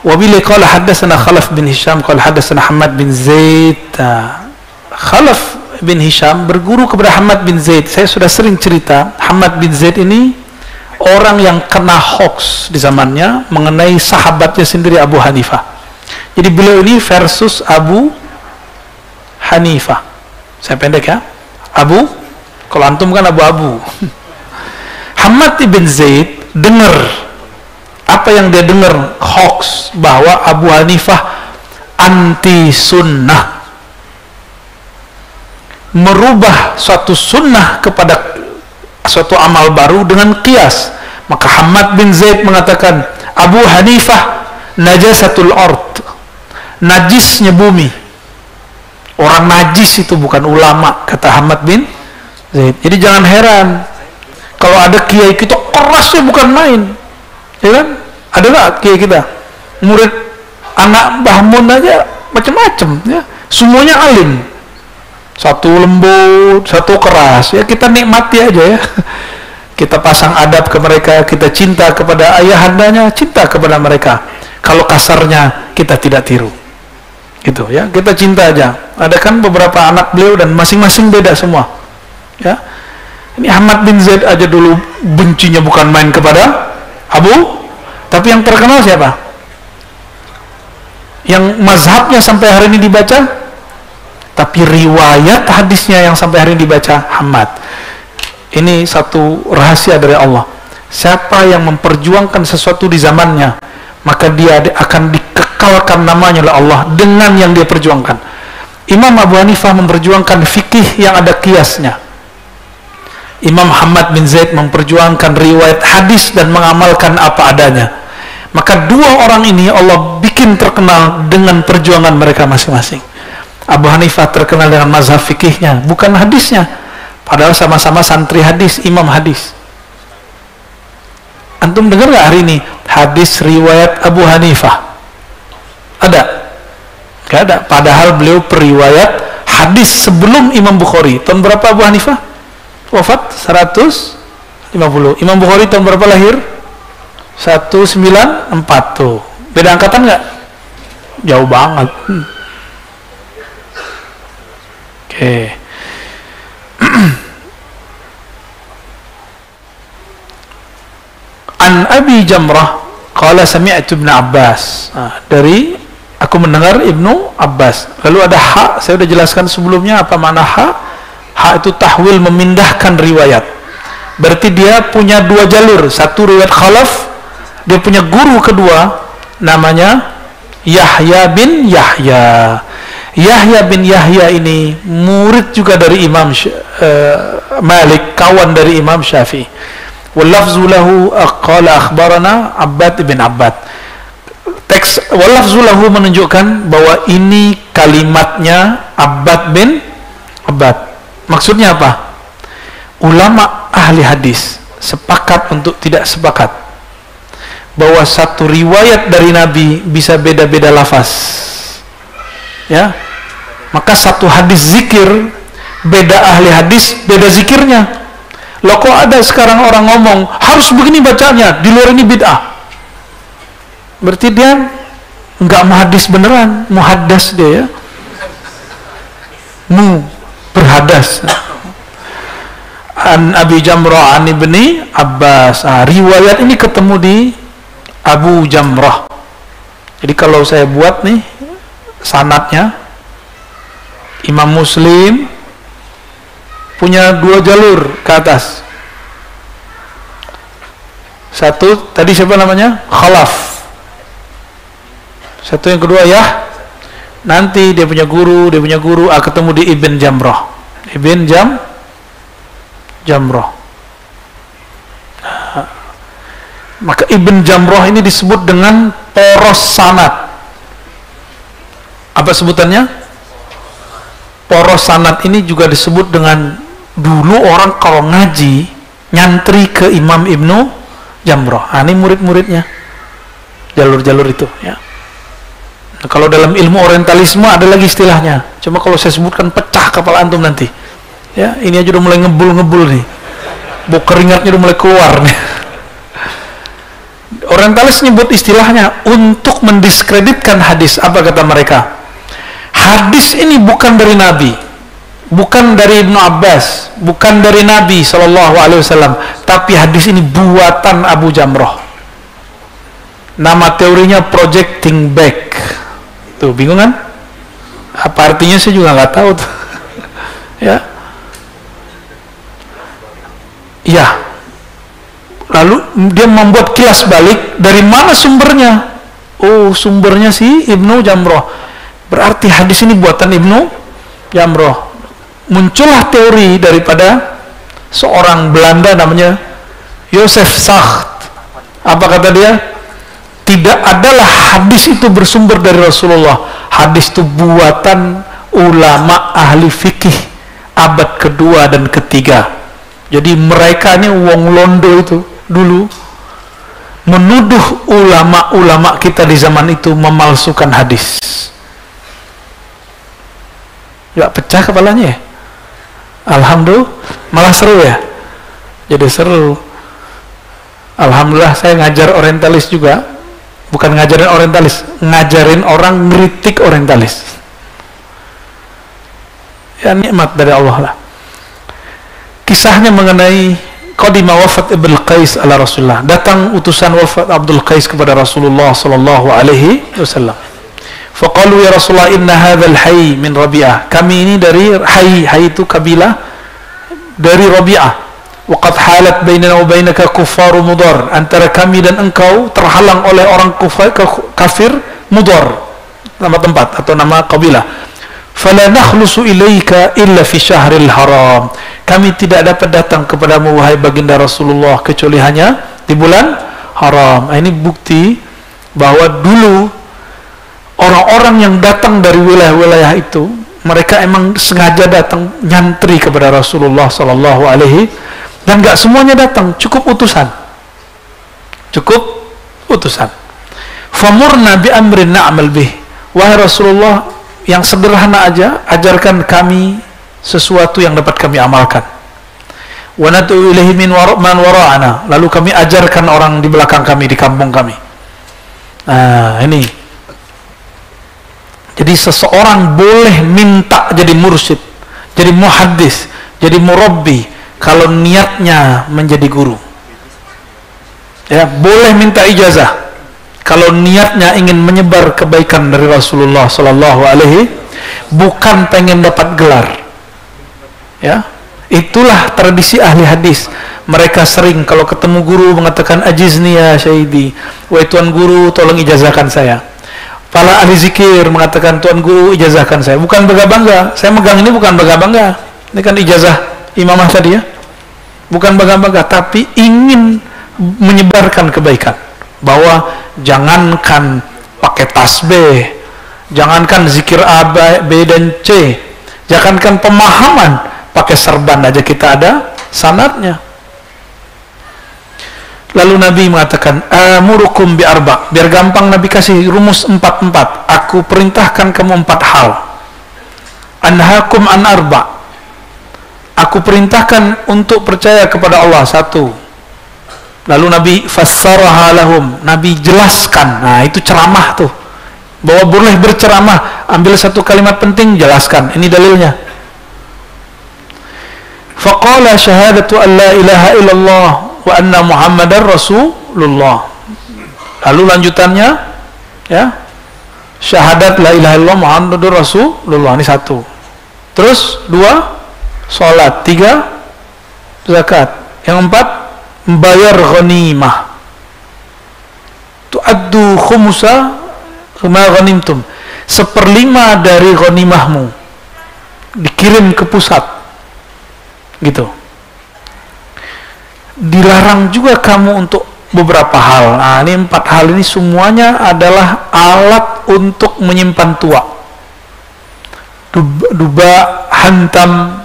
Wabili qala haddatsana Khalaf bin Hisham qala haddatsana Hamad bin Zaid. Khalaf bin Hisham berguru kepada Hamad bin Zaid. Saya sudah sering cerita, Hamad bin Zaid ini orang yang kena hoax di zamannya mengenai sahabatnya sendiri Abu Hanifah. Jadi beliau ini versus Abu Hanifah. Saya pendek ya. Abu, kalau antum kan abu-abu. Hamad bin Zaid dengar apa yang dia dengar, hoax bahwa Abu Hanifah anti sunnah, merubah suatu sunnah kepada suatu amal baru dengan qiyas. Maka Hamad bin Zaid mengatakan Abu Hanifah najasatul ard, najisnya bumi. Orang najis itu bukan ulama, kata Hamad bin Zaid. Jadi jangan heran kalau ada kiai kita kerasnya bukan main, ya kan? Ada nggak kiai kita murid anak Mbah Mun aja macam-macam, ya, semuanya alim, satu lembut, satu keras, ya kita nikmati aja ya. Kita pasang adab ke mereka, kita cinta kepada ayahandanya, cinta kepada mereka. Kalau kasarnya kita tidak tiru, gitu ya, kita cinta aja. Ada kan beberapa anak beliau dan masing-masing beda semua, ya. Ini Hamad bin Zaid aja dulu bencinya bukan main kepada Abu, tapi yang terkenal siapa? Yang mazhabnya sampai hari ini dibaca, tapi riwayat hadisnya yang sampai hari ini dibaca Hamad. Ini satu rahasia dari Allah. Siapa yang memperjuangkan sesuatu di zamannya, maka dia akan dikekalkan namanya oleh Allah dengan yang dia perjuangkan. Imam Abu Hanifah memperjuangkan fikih yang ada kiasnya. Imam Hamad bin Zaid memperjuangkan riwayat hadis dan mengamalkan apa adanya. Maka dua orang ini Allah bikin terkenal dengan perjuangan mereka masing-masing. Abu Hanifah terkenal dengan mazhab fikihnya, bukan hadisnya. Padahal sama-sama santri hadis, imam hadis. Antum dengar nggak hari ini hadis riwayat Abu Hanifah? Ada? Gak ada. Padahal beliau periwayat hadis sebelum Imam Bukhari. Tahun berapa Abu Hanifah wafat? 150. Imam Bukhari tahun berapa lahir? 194. Tuh, beda angkatan nggak? Jauh banget. Oke. An Abi Jamrah qala sami'tu Ibnu Abbas. Dari aku mendengar Ibnu Abbas. Lalu ada ha, saya sudah jelaskan sebelumnya apa makna ha. Ha itu tahwil, memindahkan riwayat. Berarti dia punya dua jalur, satu riwayat khalaf, dia punya guru kedua namanya Yahya bin Yahya. Yahya bin Yahya ini murid juga dari Imam Malik, kawan dari Imam Syafi'i. Wal-lafzu lahu qala akhbarana Abbad bin Abbad. Teks wal-lafzu lahu menunjukkan bahwa ini kalimatnya Abbad bin Abbad. Maksudnya apa? Ulama ahli hadis sepakat untuk tidak sepakat bahwa satu riwayat dari Nabi bisa beda-beda lafaz, ya. Maka satu hadis zikir, beda ahli hadis, beda zikirnya. Loh, kok ada sekarang orang ngomong harus begini bacanya, di luar ini bid'ah. Berarti dia nggak muhadis beneran, muhaddas dia ya. Berhadas. An Abi Jamrah an Ibni Abbas. Riwayat ini ketemu di Abu Jamrah. Jadi kalau saya buat nih sanadnya, Imam Muslim punya dua jalur ke atas. Satu tadi siapa namanya? Khalaf. Satu yang kedua ya. Nanti dia punya guru, ketemu di Ibn Jamrah. Ibn Jamrah. Maka Ibn Jamrah ini disebut dengan poros sanad. Apa sebutannya? Poros sanad ini juga disebut dengan, dulu orang kalau ngaji nyantri ke Imam Ibnu Jamrah. Ini murid-muridnya, jalur-jalur itu ya. Nah, kalau dalam ilmu orientalisme ada lagi istilahnya, cuma kalau saya sebutkan pecah kepala antum nanti ya. Ini aja udah mulai ngebul-ngebul nih, bau keringatnya udah mulai keluar nih. Orientalis nyebut istilahnya untuk mendiskreditkan hadis. Apa kata mereka? Hadis ini bukan dari Nabi, bukan dari Ibnu Abbas, bukan dari Nabi SAW, tapi hadis ini buatan Abu Jamrah. Nama teorinya projecting back. Tuh, bingung kan? Apa artinya saya juga nggak tahu tuh. Ya. Ya. Lalu dia membuat kilas balik, dari mana sumbernya? Oh, sumbernya si Ibnu Jamrah. Berarti hadis ini buatan Ibnu Jamrah. Muncullah teori daripada seorang Belanda namanya Joseph Sacht. Apa kata dia? Tidak adalah hadis itu bersumber dari Rasulullah. Hadis itu buatan ulama ahli fikih abad kedua dan ketiga. Jadi mereka ini wong londo itu dulu menuduh ulama-ulama kita di zaman itu memalsukan hadis. Gak pecah kepalanya ya? Alhamdulillah, malah seru ya? Jadi seru. Alhamdulillah saya ngajar orientalis juga. Bukan ngajarin orientalis, ngajarin orang ngeritik orientalis. Ya, nikmat dari Allah lah. Kisahnya mengenai qadima wafat Ibnu Qais ala Rasulullah. Datang utusan wafat Abdul Qais kepada Rasulullah sallallahu alaihi wasallam. Faqalu ya Rasulullah inna hadzal hayy min Rabi'ah. Kami ini dari hayy itu kabilah dari Rabi'ah. Waqad halat bainana wa bainaka kuffaru Mudar. Antara kami dan engkau terhalang oleh orang kafir Mudar. Nama tempat atau nama kabilah. Fala nakhlusu ilaika illa fi syahril haram. Kami tidak dapat datang kepadamu wahai baginda Rasulullah kecuali hanya di bulan haram. Ini bukti bahwa dulu orang-orang yang datang dari wilayah-wilayah itu, mereka emang sengaja datang nyantri kepada Rasulullah sallallahu alaihi, dan gak semuanya datang, cukup utusan. Cukup utusan. Famurna bi amrin na'mal bih. Wahai Rasulullah, yang sederhana aja, ajarkan kami sesuatu yang dapat kami amalkan. Wa nad'u ilaihi min man wara'ana. Lalu kami ajarkan orang di belakang kami, di kampung kami. Nah, ini. Jadi seseorang boleh minta jadi mursyid, jadi muhaddis, jadi murabbi kalau niatnya menjadi guru. Ya, boleh minta ijazah kalau niatnya ingin menyebar kebaikan dari Rasulullah sallallahu alaihi, bukan pengen dapat gelar. Ya, itulah tradisi ahli hadis. Mereka sering kalau ketemu guru mengatakan ajizni ya syaidi, wahai tuan guru tolong ijazahkan saya. Para ahli zikir mengatakan tuan guru ijazahkan saya. Bukan bangga-bangga, saya megang ini bukan bangga-bangga. Ini kan ijazah imamah tadi ya, bukan bangga-bangga, tapi ingin menyebarkan kebaikan. Bahwa jangankan pakai tasbih, jangankan zikir A, B dan C, jangankan pemahaman, pakai serban aja kita ada sanadnya. Lalu Nabi mengatakan amurukum bi arba. Biar gampang Nabi kasih rumus 4. Aku perintahkan kamu 4 hal. Anhakum an arba. Aku perintahkan untuk percaya kepada Allah 1. Lalu Nabi fassaraha lahum. Nabi jelaskan. Nah, itu ceramah tuh. Bahwa boleh berceramah, ambil satu kalimat penting, jelaskan. Ini dalilnya. Faqala syahadatu an la ilaha illallah wa anna Muhammadar Rasulullah. Lalu lanjutannya ya, syahadat la ilaha illallah Muhammadur Rasulullah. Ini 1. Terus 2, salat. 3, zakat. Yang 4, membayar ghanimah. Tu'addu khumsa ma ghanimtum. 1/5 dari ghanimahmu dikirim ke pusat. Gitu. Dilarang juga kamu untuk beberapa hal. Nah, ini 4 hal ini semuanya adalah alat untuk menyimpan tua. Duba hantam,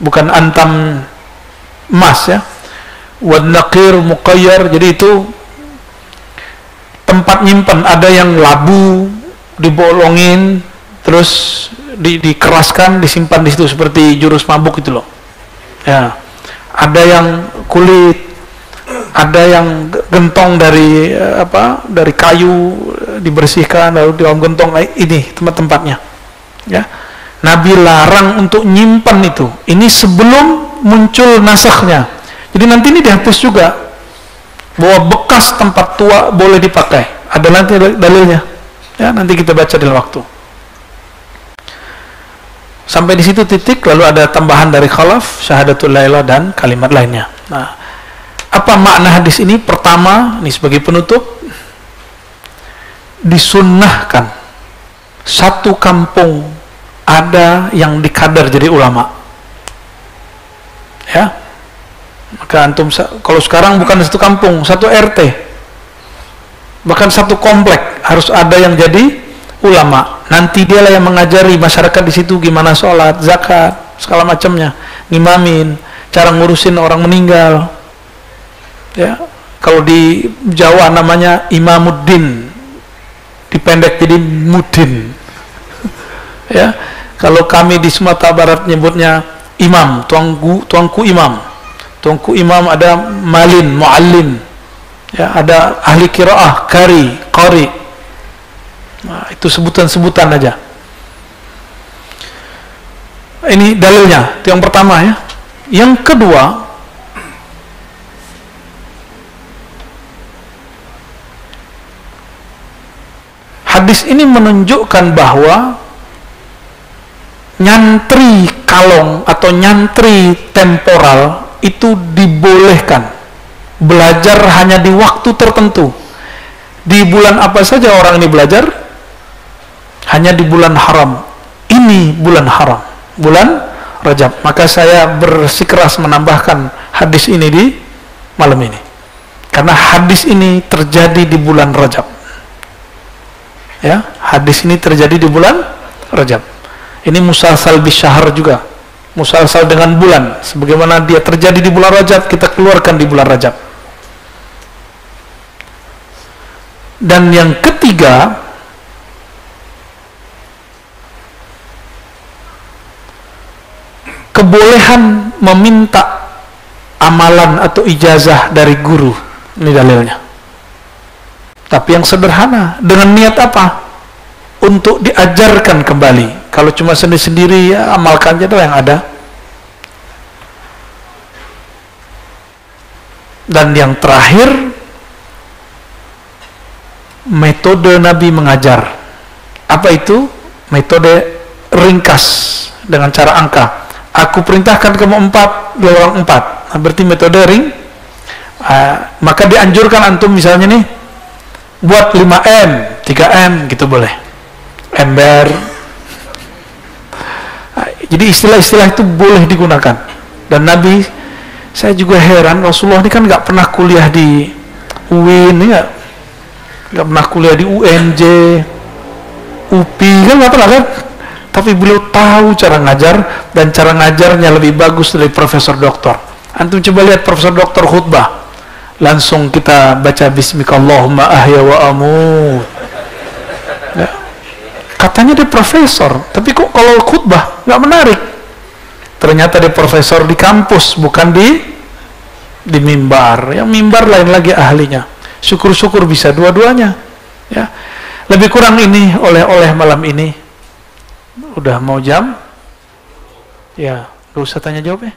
bukan antam emas ya. Wad naqir muqayyar, jadi itu tempat nyimpan. Ada yang labu dibolongin terus dikeraskan, disimpan di situ seperti jurus mabuk itu loh. Ya. Ada yang kulit, ada yang gentong dari dari kayu dibersihkan lalu di dalam gentong ini tempat-tempatnya, ya. Nabi larang untuk nyimpan itu. Ini sebelum muncul nasakhnya. Jadi nanti ini dihapus juga, bahwa bekas tempat tua boleh dipakai. Ada nanti dalilnya, ya, nanti kita baca dalam waktu. Sampai di situ titik, lalu ada tambahan dari khalaf, syahadatul la ilaha dan kalimat lainnya. Nah, apa makna hadis ini? Pertama, ini sebagai penutup, disunnahkan satu kampung ada yang dikadar jadi ulama, ya. Maka antum kalau sekarang bukan satu kampung, satu RT, bahkan satu komplek harus ada yang jadi ulama. Nanti dialah yang mengajari masyarakat di situ gimana sholat, zakat, segala macamnya, ngimamin, cara ngurusin orang meninggal, ya. Kalau di Jawa namanya Imamuddin, dipendek jadi Mudin, ya. Kalau kami di Sumatera Barat nyebutnya imam, tuanku imam. Tuanku imam ada malin, muallim, ya, ada ahli qiraah, qari. Nah, itu sebutan-sebutan aja. Ini dalilnya, itu yang pertama, ya. Yang kedua, hadis ini menunjukkan bahwa nyantri kalong atau nyantri temporal itu dibolehkan. Belajar hanya di waktu tertentu. Di bulan apa saja orang ini belajar? Hanya di bulan haram. Ini bulan haram, bulan Rajab. Maka saya bersikeras menambahkan hadis ini di malam ini, karena hadis ini terjadi di bulan Rajab, ya. Hadis ini terjadi di bulan Rajab. Ini musalsal bisyahr juga, musalsal dengan bulan, sebagaimana dia terjadi di bulan Rajab, kita keluarkan di bulan Rajab. Dan yang ketiga, kebolehan meminta amalan atau ijazah dari guru. Ini dalilnya. Tapi yang sederhana, dengan niat apa? Untuk diajarkan kembali. Kalau cuma sendiri-sendiri, ya amalkan aja yang ada. Dan yang terakhir, metode Nabi mengajar. Apa itu? Metode ringkas dengan cara angka. Aku perintahkan kamu 4, 2 orang 4. Nah, berarti metode ring. Maka dianjurkan antum misalnya nih, buat 5M, 3M, gitu boleh. Ember. Jadi istilah-istilah itu boleh digunakan. Dan Nabi, saya juga heran, Rasulullah ini kan nggak pernah kuliah di UIN, ya, nggak pernah kuliah di UNJ, UPI, kan nggak pernah, kan? Tapi beliau tahu cara ngajar, dan cara ngajarnya lebih bagus dari profesor doktor. Antum coba lihat profesor doktor khutbah, langsung kita baca Bismikallahumma ahya wa amut, ya. Katanya dia profesor, tapi kok kalau khutbah nggak menarik. Ternyata dia profesor di kampus, bukan di mimbar. Yang mimbar lain lagi ahlinya. Syukur-syukur bisa dua-duanya, ya. Lebih kurang ini oleh malam ini. Udah mau jam, ya, gak usah tanya jawab, ya.